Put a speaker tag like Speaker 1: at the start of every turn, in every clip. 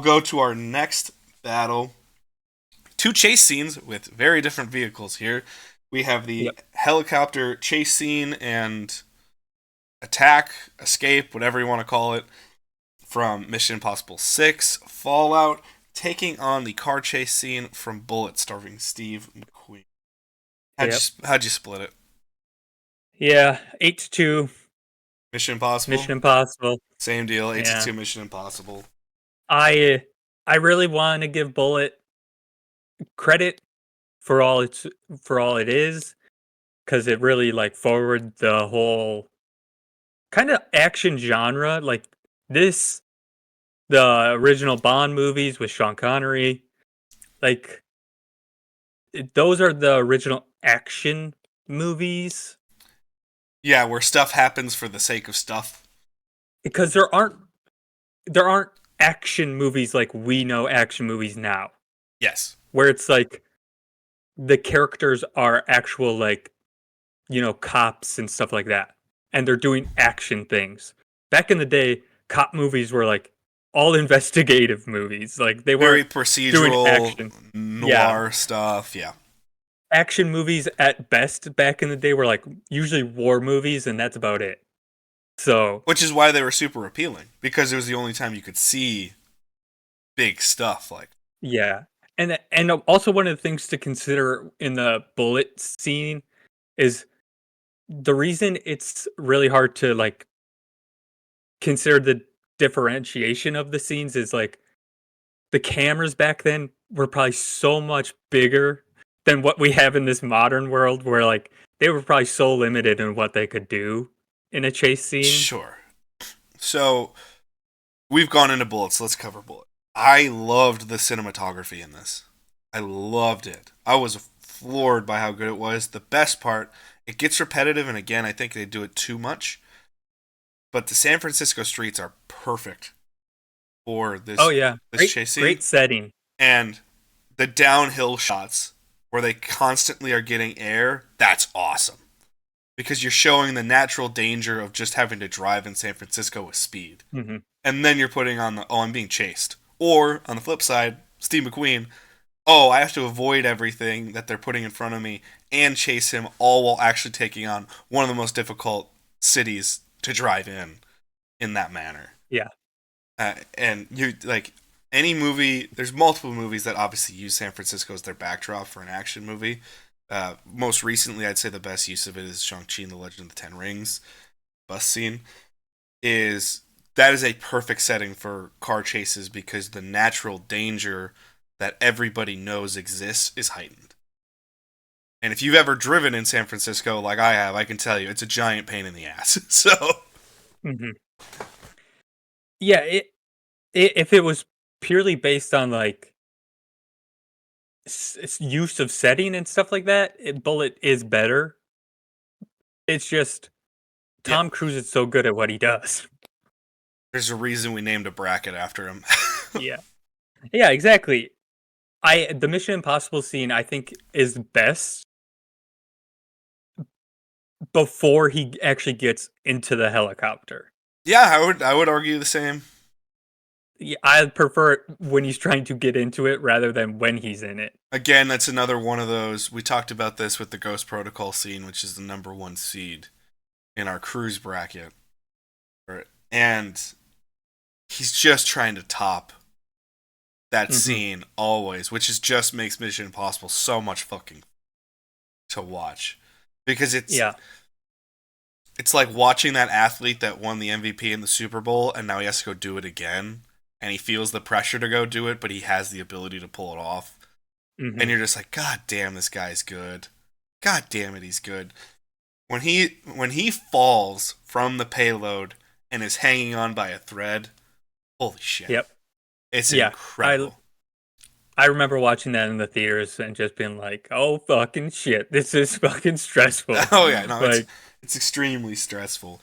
Speaker 1: We'll go to our next battle. Two chase scenes with very different vehicles here. We have the
Speaker 2: Yep.
Speaker 1: helicopter chase scene and attack, escape, whatever you want to call it, from Mission Impossible 6 Fallout, taking on the car chase scene from Bullitt starring Steve McQueen.
Speaker 2: Yep.
Speaker 1: How'd you split it?
Speaker 2: Yeah. 8-2.
Speaker 1: Mission Impossible?
Speaker 2: Mission Impossible.
Speaker 1: Same deal, 8 to
Speaker 2: Yeah.
Speaker 1: 2 Mission Impossible.
Speaker 2: I I really want to give Bullet credit for all it is, because it really like forward the whole kind of action genre. Like this, the original Bond movies with Sean Connery. Like those are the original action movies,
Speaker 1: Yeah, where stuff happens for the sake of stuff.
Speaker 2: because there aren't action movies like we know action movies now,
Speaker 1: Yes.
Speaker 2: where it's like the characters are actual, like, cops and stuff like that, and they're doing action things. Back in the day, cop movies were like all investigative movies. Like they
Speaker 1: Very
Speaker 2: weren't doing
Speaker 1: procedural,
Speaker 2: action. Yeah,
Speaker 1: noir stuff, yeah.
Speaker 2: action movies at best back in the day were like usually war movies, and that's about it. So
Speaker 1: Which is why they were super appealing, because it was the only time you could see big stuff like.
Speaker 2: yeah, and also one of the things to consider in the Bullet scene is the reason it's really hard to like consider the differentiation of the scenes is like the cameras back then were probably so much bigger than what we have in this modern world, where like they were probably so limited in what they could do in a chase scene.
Speaker 1: Sure. So we've gone into Bullets. Let's cover Bullet. I loved the cinematography in this. I loved it. I was floored by how good it was. The best part, it gets repetitive, and again, I think they do it too much. But the San Francisco streets are perfect for
Speaker 2: Oh
Speaker 1: this
Speaker 2: yeah,
Speaker 1: this chase scene,
Speaker 2: great setting.
Speaker 1: and the downhill shots where they constantly are getting air. That's awesome because you're showing the natural danger of just having to drive in San Francisco with speed.
Speaker 2: Hmm.
Speaker 1: And then you're putting on the, oh, I'm being chased. Or, on the flip side, Steve McQueen, oh, I have to avoid everything that they're putting in front of me and chase him, all while actually taking on one of the most difficult cities to drive in that manner.
Speaker 2: Yeah.
Speaker 1: And you, like, any movie, there's multiple movies that obviously use San Francisco as their backdrop for an action movie. Most recently, I'd say the best use of it is Shang-Chi and the Legend of the Ten Rings bus scene. That is a perfect setting for car chases because the natural danger that everybody knows exists is heightened. And if you've ever driven in San Francisco like I have, I can tell you it's a giant pain in the ass. So,
Speaker 2: Hmm. Yeah, if it was purely based on like use of setting and stuff like that, Bullet is better. It's just
Speaker 1: yeah,
Speaker 2: Tom Cruise is so good at what he does.
Speaker 1: there's a reason we named a bracket after him.
Speaker 2: Yeah. Yeah, exactly. The Mission Impossible scene I think is best before he actually gets into the helicopter.
Speaker 1: Yeah, I would argue the same.
Speaker 2: Yeah, I prefer it when he's trying to get into it rather than when he's in it.
Speaker 1: Again, that's another one of those. We talked about this with the Ghost Protocol scene, which is the number one seed in our cruise bracket. And he's just trying to top that
Speaker 2: Hmm.
Speaker 1: scene always, which is just makes Mission Impossible so much fucking to watch. Because
Speaker 2: Yeah.
Speaker 1: it's like watching that athlete that won the MVP in the Super Bowl and now he has to go do it again. And he feels the pressure to go do it, but he has the ability to pull it off. And
Speaker 2: Hmm.
Speaker 1: you're just like, God damn, this guy's good. God damn it, he's good. When he falls from the payload and is hanging on by a thread, holy shit.
Speaker 2: Yep.
Speaker 1: It's
Speaker 2: Yeah. I
Speaker 1: incredible.
Speaker 2: I remember watching that in the theaters and just being like, "Oh fucking shit, this is fucking stressful."
Speaker 1: Oh yeah, no, it's
Speaker 2: Like,
Speaker 1: it's extremely stressful.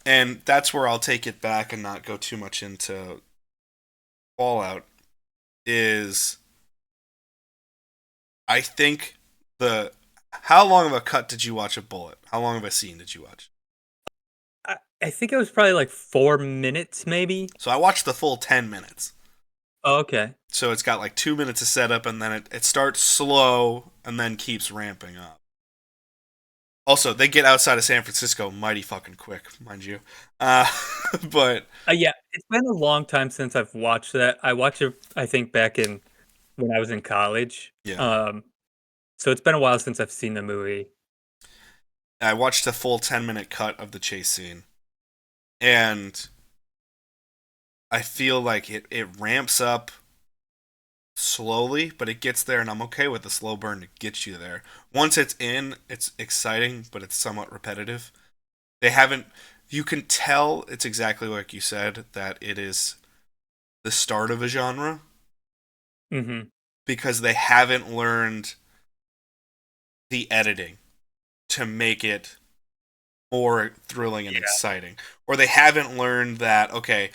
Speaker 1: And that's where I'll take it back and not go too much into Fallout is I think the how long of a cut did you watch a Bullet? How long of a scene did you watch?
Speaker 2: I think it was probably like 4 minutes, maybe.
Speaker 1: So I watched the full 10 minutes.
Speaker 2: Oh, okay.
Speaker 1: So it's got like 2 minutes of setup, and then it starts slow and then keeps ramping up. Also, they get outside of San Francisco mighty fucking quick, mind you. Uh, but
Speaker 2: Yeah, it's been a long time since I've watched that. I watched it, I think, back in when I was in college.
Speaker 1: yeah,
Speaker 2: So it's been a while since I've seen the movie.
Speaker 1: I watched a full 10-minute cut of the chase scene, and I feel like it ramps up slowly, but it gets there, and I'm okay with the slow burn to get you there. Once it's in, it's exciting, but it's somewhat repetitive. They haven't. You can tell it's exactly like you said that it is the start of a genre
Speaker 2: Hmm.
Speaker 1: because they haven't learned the editing to make it more thrilling and
Speaker 2: Yeah.
Speaker 1: exciting, or they haven't learned that okay,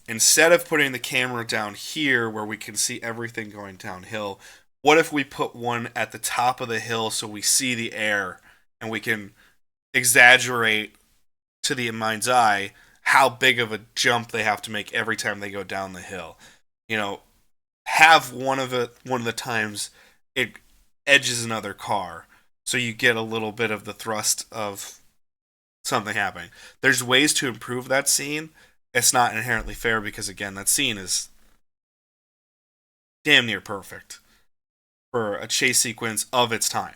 Speaker 1: instead of putting the camera down here where we can see everything going downhill, what if we put one at the top of the hill so we see the air and we can exaggerate to the mind's eye how big of a jump they have to make every time they go down the hill. You know, have one of the times it edges another car so you get a little bit of the thrust of something happening. There's ways to improve that scene. It's not inherently fair because again, that scene is damn near perfect for a chase sequence of its time.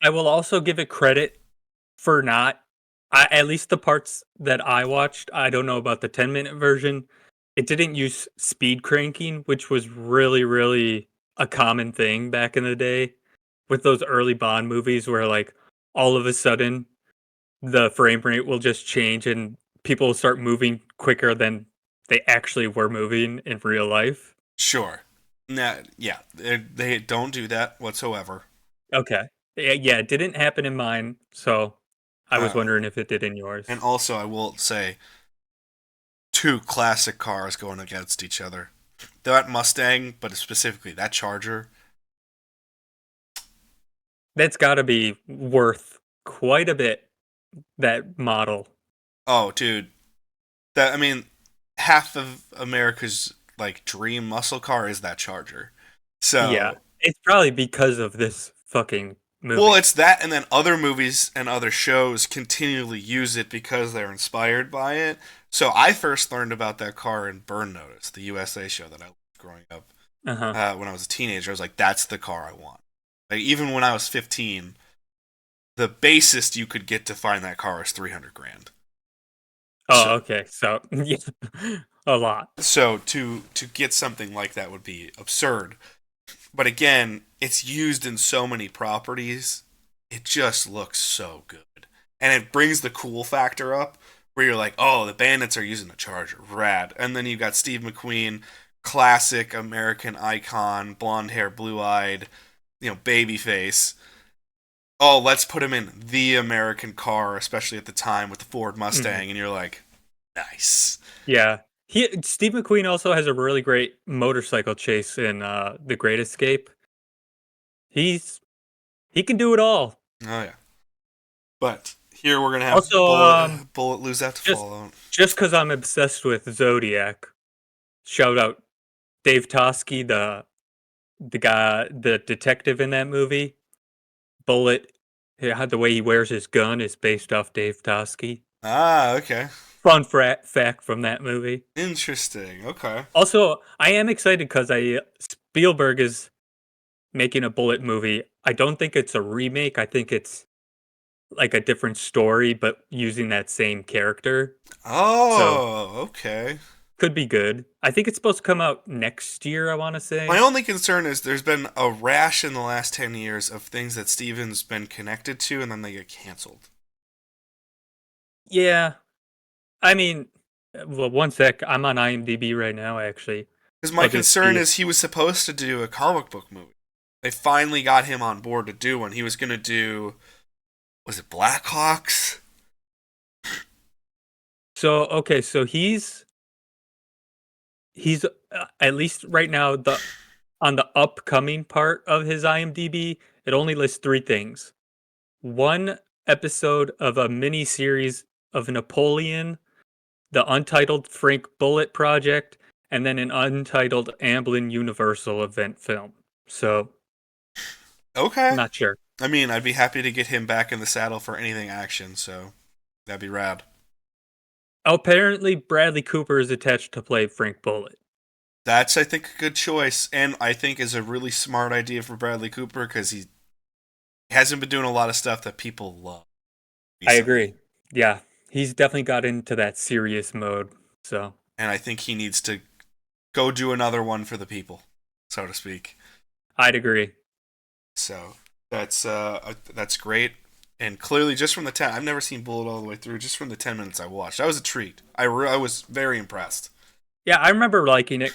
Speaker 2: I will also give it credit for not at least the parts that I watched, I don't know about the 10-minute version. It didn't use speed cranking, which was really, really a common thing back in the day with those early Bond movies where like all of a sudden the frame rate will just change and people will start moving quicker than they actually were moving in real life.
Speaker 1: Sure. Nah, yeah, they don't do that whatsoever.
Speaker 2: Okay. Yeah, yeah, it didn't happen in mine, so I was
Speaker 1: Uh,
Speaker 2: wondering if it did in
Speaker 1: and
Speaker 2: yours.
Speaker 1: also, I will say, two classic cars going against each other. That Mustang, but specifically that Charger.
Speaker 2: That's got to be worth quite a bit, that model.
Speaker 1: Oh, dude, that I mean, half of America's like dream muscle car is that Charger.
Speaker 2: Yeah.
Speaker 1: So,
Speaker 2: It's probably because of this fucking
Speaker 1: well,
Speaker 2: movie.
Speaker 1: it's that, and then other movies and other shows continually use it because they're inspired by it. So, I first learned about that car in Burn Notice, the USA show that I loved growing up.
Speaker 2: Uh-huh.
Speaker 1: When I was a teenager, I was like, "That's the car I want." Like, even when I was 15, the basest you could get to find that car was 300 grand.
Speaker 2: Oh,
Speaker 1: So,
Speaker 2: okay. So, yeah, a lot.
Speaker 1: so to get something like that would be absurd. But again, it's used in so many properties. It just looks so good. And it brings the cool factor up where you're like, oh, the bandits are using the Charger. Rad. And then you've got Steve McQueen, classic American icon, blonde hair, blue eyed, baby face. Oh, let's put him in the American car, especially at the time with the Ford
Speaker 2: Mhm.
Speaker 1: Mustang. And you're like, nice.
Speaker 2: Yeah. Steve McQueen also has a really great motorcycle chase in The Great Escape. He's he can do it all.
Speaker 1: Oh, yeah. But here we're going to have
Speaker 2: Also,
Speaker 1: Bullet lose out to
Speaker 2: just
Speaker 1: Fallout.
Speaker 2: just because I'm obsessed with Zodiac, shout out Dave Tosky, the guy, the detective in that movie. Bullitt, yeah, the way he wears his gun is based off Dave Tosky.
Speaker 1: Ah, okay.
Speaker 2: Fun fact from that movie.
Speaker 1: Interesting. Okay.
Speaker 2: Also, I am excited because I Spielberg is making a Bullet movie. I don't think it's a remake. I think it's like a different story, but using that same character. So
Speaker 1: Oh, okay.
Speaker 2: could be good. I think it's supposed to come out next year. I want to
Speaker 1: My
Speaker 2: say.
Speaker 1: only concern is there's been a rash in the last 10 years of things that Steven's been connected to and then they get canceled.
Speaker 2: Yeah, I mean, well, one sec. I'm on IMDb right now. Actually,
Speaker 1: Because my
Speaker 2: I'll just
Speaker 1: concern
Speaker 2: see.
Speaker 1: is he was supposed to do a comic book movie. They finally got him on board to do one. He was going to do, was it Blackhawks?
Speaker 2: So okay, so he's at least right now the on the upcoming part of his IMDb. It only lists three things: one episode of a mini series of Napoleon, the Untitled Frank Bullitt Project, and then an untitled Amblin Universal event film. So,
Speaker 1: Okay.
Speaker 2: not sure.
Speaker 1: I mean, I'd be happy to get him back in the saddle for anything action, so that'd be rad.
Speaker 2: Apparently, Bradley Cooper is attached to play Frank Bullitt.
Speaker 1: That's, I think, a good choice, and I think is a really smart idea for Bradley Cooper because he hasn't been doing a lot of stuff that people love
Speaker 2: I
Speaker 1: recently.
Speaker 2: agree. Yeah, he's definitely got into that serious mode. So,
Speaker 1: And I think he needs to go do another one for the people, so to speak.
Speaker 2: I'd agree.
Speaker 1: So that's great. And clearly, just from the 10, I've never seen Bullet all the way through. Just from the 10 minutes I watched, I was intrigued. I was very impressed.
Speaker 2: Yeah, I remember liking it.